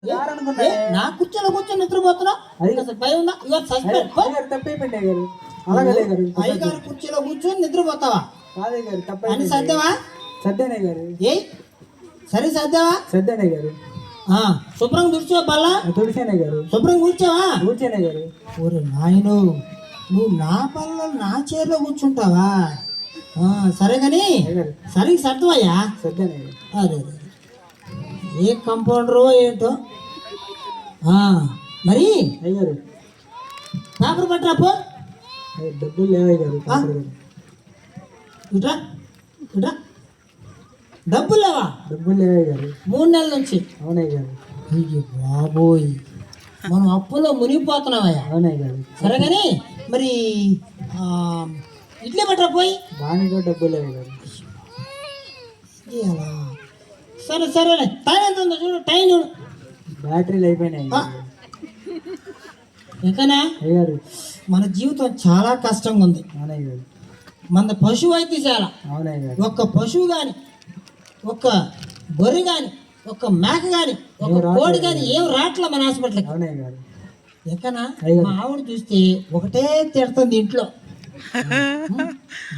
నా కుర్చీలో కూర్చొని నిద్రపోతున్నా అది అసలు భయం ఉందా? ఇవాళ సస్పెండ్ అయ్యగారు కుర్చీలో కూర్చొని నిద్రపోతావా అని సర్దావా? సర్దేనే గారు. ఏ సరే సర్దావా? సర్దేనే గారు. శుభ్రం తుడిచావా? బల్లా తుడిచేనే గారు. శుభ్రం కూర్చావా? కూర్చేనే గారు. ఊరు నాయను, నువ్వు నా పనులు నా చైర్లో కూర్చుంటావా? సరే కానీ సరే సర్దవయ్యా. సర్దేనే గారు. అదే ఏ కంపౌండరు ఏంటో. మరి అయ్యారు పేపర్ పట్టరాపో. డబ్బులు లేవయ్య గారు. ఇట్రా ఇట్రా. డబ్బులు లేవా? డబ్బులు లేవయ్య గారు. 3 నెలల నుంచి. అవునయ్య గారు. అయ్యో బాబోయ్, మనం అప్పులో మునిగిపోతున్నామయ్యా. అవునయ్య గారు. సరే కానీ మరి ఇట్లే పట్టరా పోయి. దానిలో డబ్బులు లేవయ్య గారు. అలా సరే సరే. టైం ఎంత ఉందో చూడు, టైం చూడు. బ్యాటరీలు అయిపోయినాయి ఇంకానా అయ్యారు. మన జీవితం చాలా కష్టంగా ఉంది. అవునయ్య గారు. మన పశువు వైద్యశాల. అవునయ్య గారు. ఒక్క పశువు కానీ, ఒక్క గొర్రె కానీ, ఒక్క మేక కానీ, ఒక కోడి కానీ ఏం రాట్లా మన హాస్పిటల్కి. అవునయ్య గారు. ఎక్కనా మా ఆవిడ చూస్తే ఒకటే తిడుతుంది ఇంట్లో.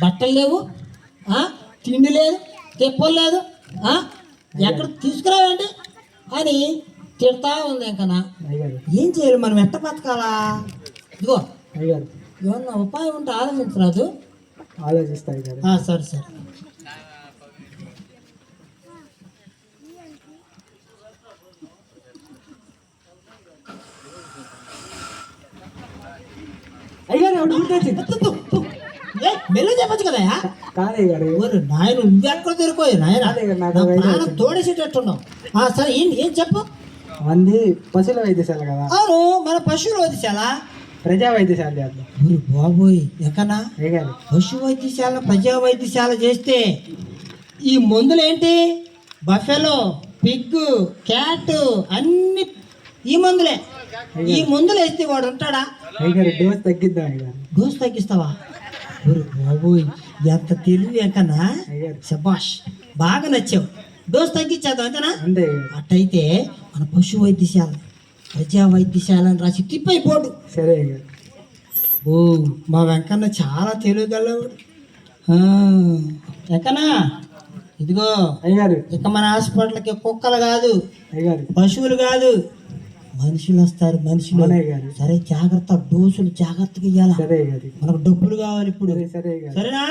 బట్టలు లేవు, తిండి లేదు, తెప్పలు లేదు, ఎక్కడ తీసుకురావండి అని తిడతా ఉంది. ఇంకనా ఏం చేయాలి, మనం ఎట్ట బతకాలా? ఇదిగో అయ్యారు. ఏమన్నా ఉపాయం ఉంటే ఆలోచించరాదు. ఆలోచిస్తాయి కదా. సరే సరే. అయ్యారు ఎవడు గుర్తొచ్చి మెల్లు చెప్పచ్చు కదా. కాదయ్య గారు. నాయన నువ్వెక్కడ దొరికిపోయి నాయన తోడేసేటట్టున్నావు. సరే ఏం చెప్పు. మంది పశువుల వైద్యశాల కదా. అవును, మన పశువుల వైద్యశాల ప్రజా వైద్యశాల చేద్దాం. బాబోయ్ ఎక్కనా అయ్యారు. పశు వైద్యశాల ప్రజా వైద్యశాల చేస్తే ఈ మందులు ఏంటి? బఫెలో, పిగ్గు, క్యాట్ అన్ని ఈ మందులే. ఈ మందులు వేస్తే వాడు ఉంటాడా? అయ్యారు డోస్ తగ్గిద్దాం అయ్యారు. డోస్ తగ్గిస్తావా? బాబోయ్ ఎంత తెలివి ఎంకన్నా. శబాష్, బాగా నచ్చావు. డోస్ తగ్గించేద్దాం అంతేనా? అంతే. అట్టయితే మన పశు వైద్యశాల ప్రజా వైద్యశాల అని రాసి తిప్పై బోర్డు. సరే. మా వెంకన్న చాలా తెలివిగలవాడు. వెంకన్నా ఇదిగో అయ్యారు. ఇక మన హాస్పిటల్కి కుక్కలు కాదు, అయ్యారు, పశువులు కాదు, మనుషులు వస్తారు. మనుషులు. సరే జాగ్రత్త, డోసులు జాగ్రత్తగా ఇవ్వాలి. మనకు డబ్బులు కావాలి ఇప్పుడు. సరేనా?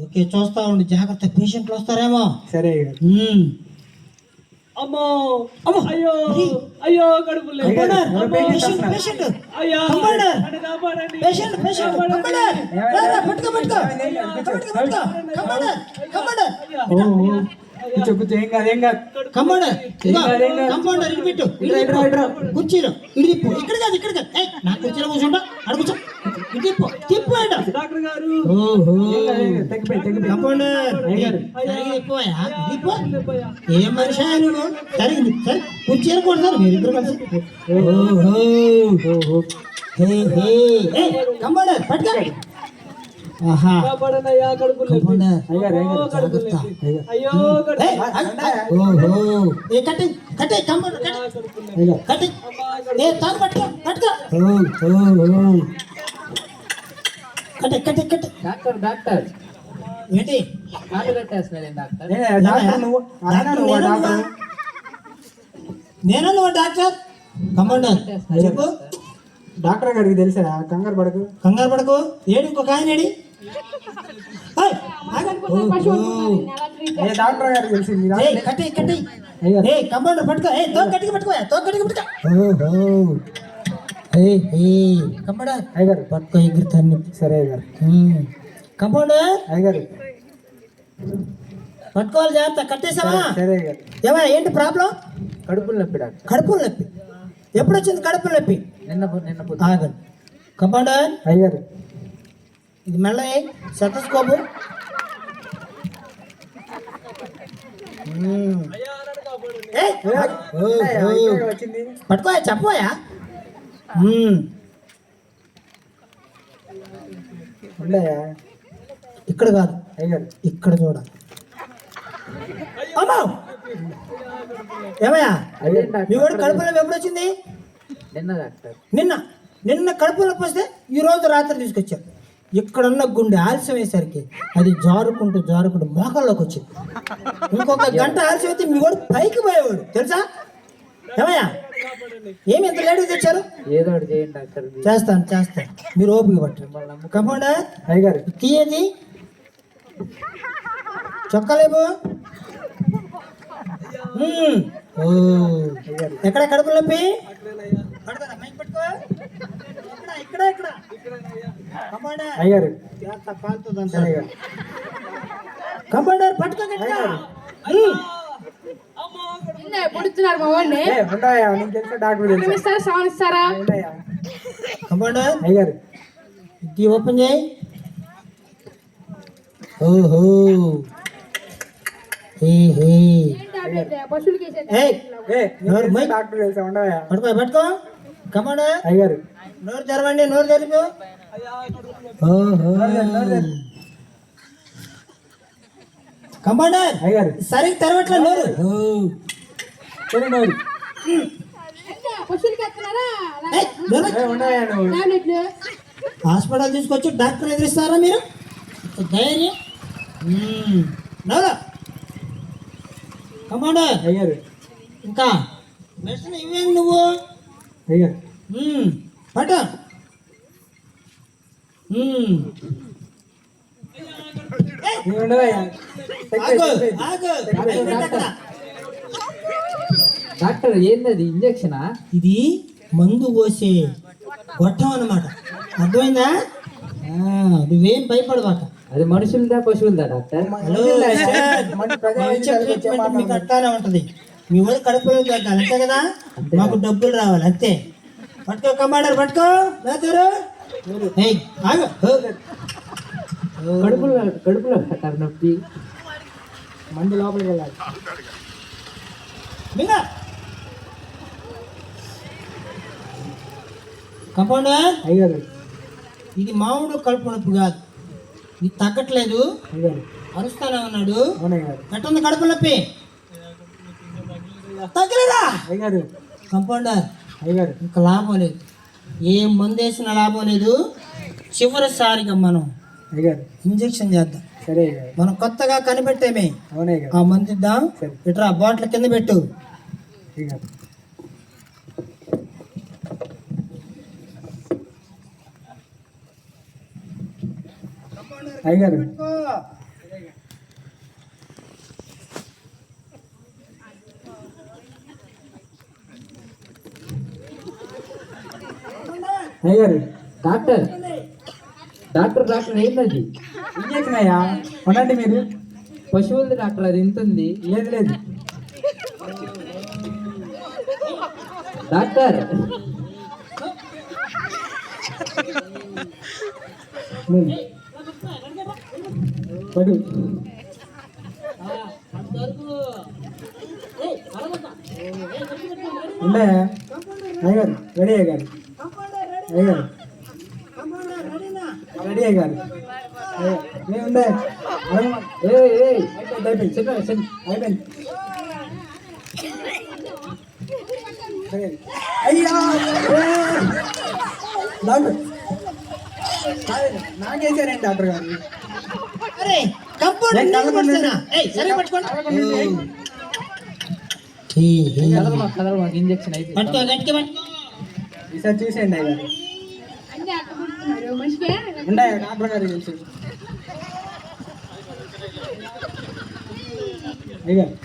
ఓకే, చూస్తా ఉండి జాగ్రత్త. పేషెంట్లు వస్తారేమో. సరే. అమ్మో అమ్మో, అయ్యో అయ్యో, కడుపు కుర్చీలో ఇడిపో. ఇక్కడ కాదు, ఇక్కడ కాదు. నా కుర్చీలో కూర్చుంటా, అక్కడ కూర్చో. ఇడిపో తిప్పు. ఏం మనిషి నువ్వు? సరిగింది. సరే కుర్చీలు కొడతారు మీరిద్దరు కలిసి. కంపౌండర్ పట్టుకో. డాక్టర్ ఏంటి నేను డాక్టర్? కంపౌండర్ చెప్పు. డాక్టర్ గారికి తెలుసా? కంగారు పడకు. కంగారు పడకు. ఏడు ఇంకొక ఆయన ఏడి? డాక్టర్ గారికి తెలిసింది. కంపౌండర్ పట్టుకో. గట్టిగా పట్టుకో, గట్టిగా పట్టుకో. కంపౌండర్ అయ్యారు పట్టుకో, ఎగురుతాను. సరే అయ్యారు. కంపౌండర్ అయ్యారు పట్టుకోవాలి, జాగ్రత్త. కట్టేసావా? సరే అయ్యారు. ఏమా ఏంటి ప్రాబ్లం? కడుపులు నొప్పి డాక్టర్. కడుపులు నొప్పి ఎప్పుడు వచ్చింది? కడుపులు నొప్పి నిన్న ఆగండి. కంపౌండర్ అయ్యారు. ఇది మెల్ల సెటస్కోపు. వచ్చింది. పట్టుకోయా, చెప్పోయా. ఇక్కడ కాదు, ఇక్కడ చూడాలి. అమ్మా ఏమయ్యా అదే మీ వాడు కడుపులో ఎప్పుడు వచ్చింది? నిన్న డాక్టర్. నిన్న నిన్న కడుపులో వస్తే ఈ రోజు రాత్రి తీసుకొచ్చారు. ఇక్కడున్న గుండె ఆలస్యం అయ్యేసరికి అది జారుకుంటూ మోకాల్లోకి వచ్చింది. ఇంకొక గంట ఆలస్యం అయితే మీ వాడు పైకి పోయేవాడు తెలుసా? ఏమయ్యా ఏమి ఎంత లేట్గా తెచ్చారు? ఏదో ఒకటి చేయండి డాక్టర్. చేస్తాను మీరు ఓపిక పట్టు. కంపౌండర్ అయ్యగారు తీయది చొక్కలేము. ఓ ఎక్కడ కడుపు నొప్పి? ఇక్కడ అయ్యగారు కంపౌండర్ పట్టుకో గట్టిగా. పొడుతున్నారు మా వాడిని. ఉండయా నీకు తెలుసా డాక్టర్ తెలుసా? ఇస్తారా సామాన్ ఇస్తారా? ఉండయా కంపౌండర్ అయ్యగారు ఇది ఓపెన్ చేయి. ఓహో పశువులకి ఏయ్ ఏ డాక్టర్ తెలుసా? ఉండయా పట్టుకో కంపౌండర్ అయ్యగారు నోరు తెరవండి. నోరు తెరిపో. ఓహో కంపౌండర్ అయ్యగారు సరిగ్గా తెరవట్లే నోరు. చూడండి పశువులకి ఎత్తున్నారా ఏయ్, నోరు. ఉండయా నువ్వు టాబ్లెట్లు? హాస్పిటల్ తీసుకొచ్చి డాక్టర్ ఎదిరిస్తారా మీరు? ధైర్యం. నోరు కంపౌండర్ అయ్యగారు ఇంకా మెడిసిన్ ఇవ్వేంది నువ్వు? అయ్యగారు పట్టు. ఉండయా ఆగు. డాక్టర్ ఏంది ఇంజక్షనా? ఇది మందు పోసే గొట్టం అన్నమాట. అర్థమైందా? నువ్వేం భయపడవాక. అది మనుషులదా పశువులదా డాక్టర్? హలో సార్, మనిషి ట్రీట్మెంట్ మీకు అట్టానే ఉంటది. మీ ఊరి కడుపులో తగ్గాలి అంతే కదా, మాకు డబ్బులు రావాలి అంతే. పట్టుకో కమాండర్ పట్టుకో. ఏయ్, ఆగు. కడుపులో పెట్టారు నొప్పి. మందు లోపలికి వెళ్ళాలి. మింగ కంపౌండర్ అయ్యారు ఇది మామూలు కడుపు నొప్పి కాదు. ఇది తగ్గట్లేదు, అయ్యారు అరుస్తానే ఉన్నాడు. అవునయ్యారు ఎట్టుంది కడుపు నొప్పి? తగ్గలేదా? అయ్యారు కంపౌండర్ అయ్యారు ఇంకా లాభం లేదు. ఏ మందు వేసినా లాభం లేదు. చివరిసారిగా మనం అయ్యారు ఇంజెక్షన్ చేద్దాం. సరే అయ్యారు మనం కొత్తగా కనిపెట్టేమే అవునయ్యారు ఆ మందు ఇద్దాం. ఇట్రా బాటిల్ కింద పెట్టు. అయ్యారు అయ్యారు అయ్యారు డాక్టర్ డాక్టర్ డాక్టర్ ఏంటది? ఇంజక్షన్ అయ్యా ఉండండి మీరు. పశువులది డాక్టర్, అది ఎంత ఉంది? లేదు లేదు డాక్టర్. పడు ఉన్నాయా అయ్యారు? రెడీ అయ్యారు అయ్యారు రెడీ అయ్యారు. ఉండే అయిపోయింది. అయ్యా డాక్టర్ నాకేసారండి డాక్టర్ గారు. అరే కంపౌండర్ నీకు పడుతున్నా. ఏయ్, సరే పట్టుకోండి. ఇంజక్షన్ అయిపోయింది. పట్టుకో గట్టిగా పట్టుకో. ఈసారి చూసేయండి అయ్యారు. అన్నీ అట్లా పుడుతున్నారు మనిషికి. ఉండే డాక్టర్ గారు తెలుసు. అయ్యారు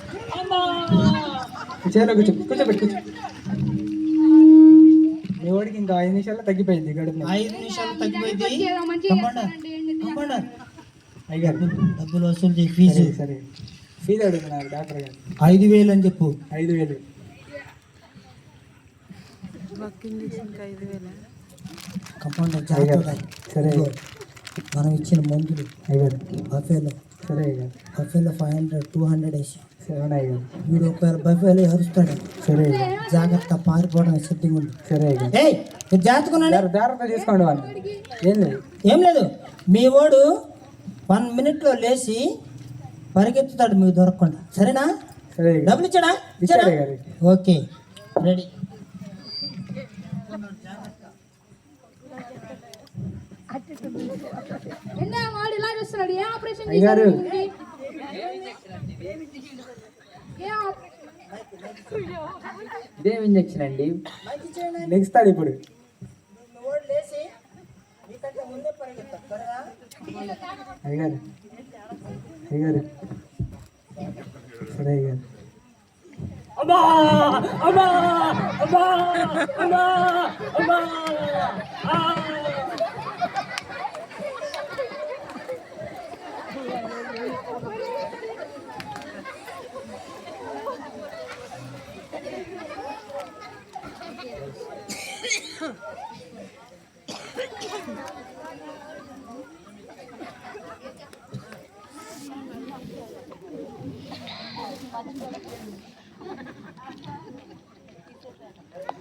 చీరలో కూర్చోబెట్టి మీ వాడికి ఇంకా 5 నిమిషాల్లో తగ్గిపోయింది గడుపు. 5 నిమిషాలు తగ్గిపోయింది. మంచిగా కంపౌండర్ చేస్తానండి. కంపౌండర్ అయ్యారు డబ్బులు వసూలు చేయి. ఫీజు సరే ఫీజు అడుగుతున్నారు డాక్టర్ గారు. 5,000 అని చెప్పు. 5,000 కంపౌండర్ జాగ్రత్త. సరే ఇదిగో, మనం ఇచ్చిన మందులు అయ్యారు. బఫేలో సరే అయ్యారు. 500 200 వేసి సరే అయ్యారు. వీడు ఒకవేళ బఫేలో అరుస్తాడు. సరే అయ్యారు. జాగ్రత్త, పారిపోవడం సెట్టింగ్ ఉంది. సరే అయ్యారు. ఏయ్, మీరు జాగ్రత్తగా ఉండండి. జాగ్రత్త తీసుకోండి వాళ్ళు. ఏం లేదు ఏం లేదు, మీ వాడు 1 మినిట్లో లేచి పరిగెత్తుతాడు మీకు దొరకకుండా. సరేనా? సరే డబ్బులు ఇచ్చాడా? ఇచ్చాడు గారు. Okay ready. ఏందా వాడు ఇలా చేస్తున్నాడు? ఏ ఆపరేషన్ అయ్యగారు. చేశారు వీడికి? ఏ ఆపరేషన్? ఇదేం ఇంజక్షన్ అండి? లెగిస్తాడు ఇప్పుడు. అయ్యారు అయ్యారు సరే అయ్యారు.